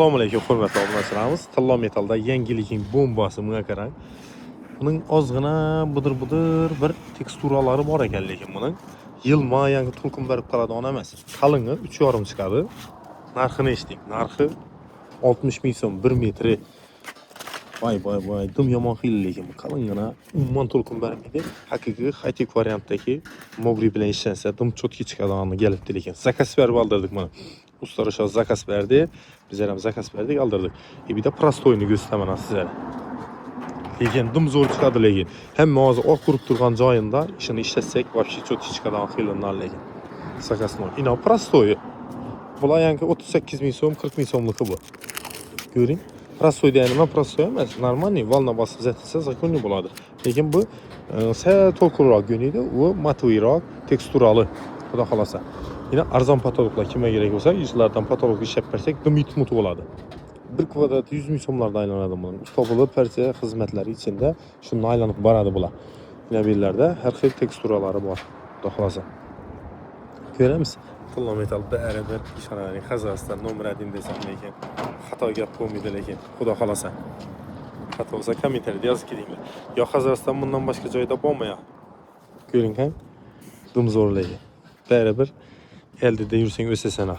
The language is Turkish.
Assalomu alaykum hurmatli obunachilarimiz. Tilla metalda yangilikning bombasi bunga qarang. Buning ozgina budir-budir bir teksturalari bor ekan, lekin buning yilma yangi to'lqin berib qoladigan emas. Qaling'i 3,5 chiqadi. Narxini eshiting. Narxi 60 ming so'm 1 metri. Voy, dum yomon xil, lekin bu qaling'ina umuman to'lqin bermaydi. Haqiqiy high-tech variantdagi mogri bilan ishlansa dum cho'tki chiqadiganini kelibdi, lekin zakaz berib oldirdik buni. Ustalar şu zakaz verdi. Bizler hem zakaz verdik, aldırdık. Bir de prostoyunu göstermem sizlere. Lekin dım zor çıkadı lekin. Hem mağaza o kurup durgan joyunda işini işletsek vapşi çok çıkadan xıylanlar lekin. Zakazını. İnan prostoyu. Bula yani 38 bin so'm 40 bin so'mlıkı bu. Görün. Prostoy deyəndə prostoy emas. Normal ne? Valna basıb zətilsə zakonlu buladı. Lekin bu səhət tokuraq günüydü. O matvirak, teksturalı. Bu da xalasa. Yine arzon patologlar kime gerek olsa yüzlerden patolog iş yaparsek mutu oladı. Bir kvadrat 100 bin so'mlarda aylanadi bunun. Topulu persiya hizmetleri içinde şunun aylanıp baradı bula. Yine birlerde her xil teksturaları var. Doxlasa. Göremiz. Tilla metal beraber işarəni Qazaqstan nomer 1 desem lekin xato gap bo'lmaydi, lekin xudo xolasa. Xato olsa kommentariyada yozib ketinglar. Yo Qozog'iston bundan boshqa joyda bo'lmayapti. Ko'ring ham. Dum zo'rlaydi. Beraber elde de yürüsen ösesene.